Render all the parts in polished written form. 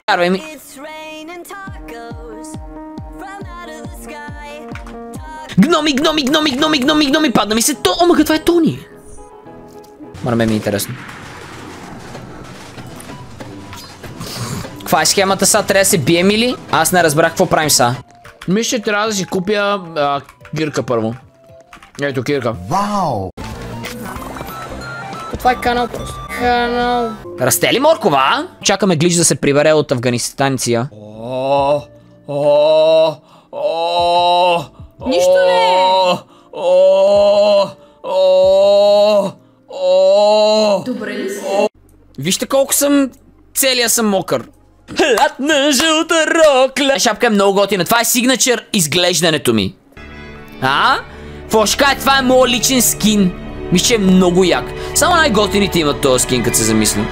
Карвай ми. Гноми, падна ми се то. Омага, това е Тони. Мара ме е интересно. Каква е схемата са? Трябва да се бием или? Аз не разбрах какво правим са. Мисля, че трябва да си купя кирка първо. Ето кирка. Вау! Това е канал просто. Канал. Расте ли моркова? Чакаме глич да се прибере от афганистанция. Нищо не! Добре ли си? Вижте колко съм... Целия съм мокър. Латна жълта рокля. Шапка е много готина. Това е сигначър изглеждането ми. Какво ще кажа? Това е моят личен скин. Мисля, че е много як. Само най-готините имат този скин, като се замисля.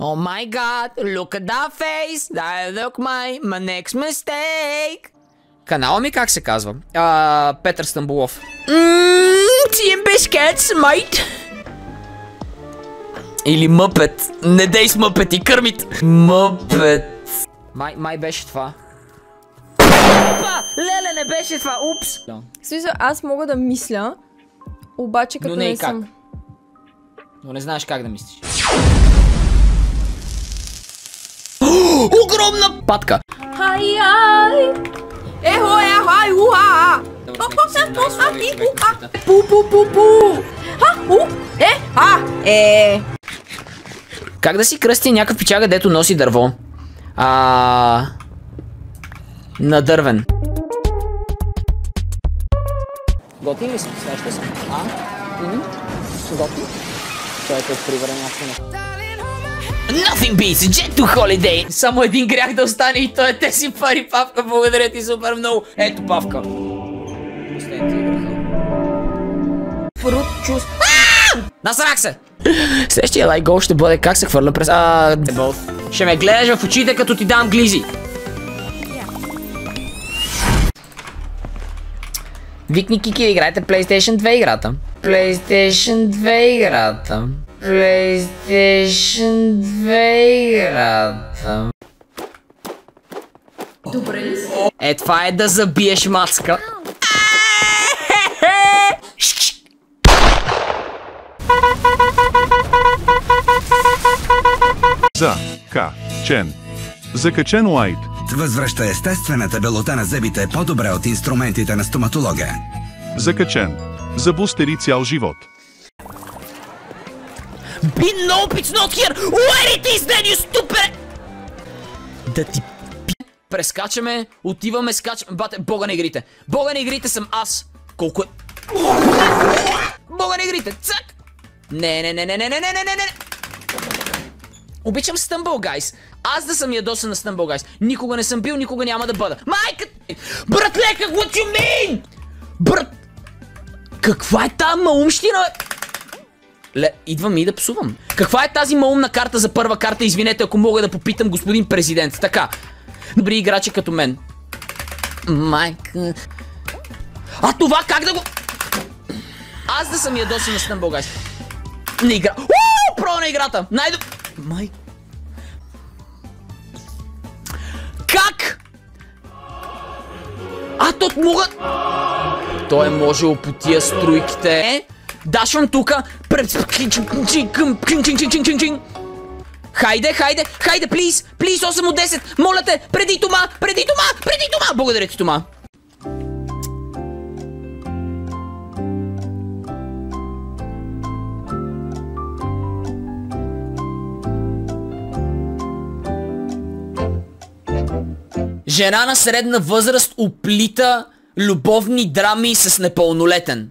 Oh my god, look at that face. That look my next mistake. Канала ми как се казва? Петър Стамбулов. Тием бискетс, майт. Или Мъпет. Не дей с Мъпет и Кърмит. Мъпет. Май беше това. Опа! Леле, не беше това. Упс. В смисъл, аз мога да мисля, обаче като не съм. Но не знаеш как да мислиш. Огромна патка! Хай-ай! Ехо-ехай, уха! Пу-пу-пу-пу! Как да си кръсти някакъв пичага, дето носи дърво? Надървен. Готин ли си? Свеща съм. Готин? Човек е привърна някакво. Nothing beats Jet to Holiday! Само един грях да остане и той е те си пари, Павка, благодаря ти супер много. Ето, Павка. Фрут чус... Насрах се! Следващия лайк гол ще бъде как се хвърля през... Ще ме гледаш в очите, като ти дам глизи. Викни Кики, играйте PlayStation 2 играта. PlayStation 2 играта. PlayStation 2 играта. Добре ли си? Това е да забиеш мацка. Закачен лайт. Възвръща естествената белота на зъбите по-добре от инструментите на стоматолога. Закачен. Заблустери цял живот. Nope, it's not here! Where it is then, you stupid! Да ти прескачаме, отиваме, скачаме. Бате, бога на игрите. Бога на игрите съм аз. Колко е... Бога на игрите, цак! Не. Обичам Stumble Guys. Аз да съм ядосан на Stumble Guys. Никога не съм бил, никога няма да бъда. Майка... Братлека, what you mean? Брат... Каква е тази маумщина? Идвам и да псувам. Каква е тази маумна карта за първа карта? Извинете, ако мога да попитам господин президент. Така. Добри играчи като мен. Майка... това как да го... Аз да съм ядосан на Stumble Guys. Не игра... Про на играта! Майка... Как? Тот мога... Той е можел по тия струйките. Дашвам тука. Хайде, плиз, 8 от 10. Моля те, преди Тома. Благодаря ти, Тома. Жена на средна възраст оплита любовни драми с непълнолетен.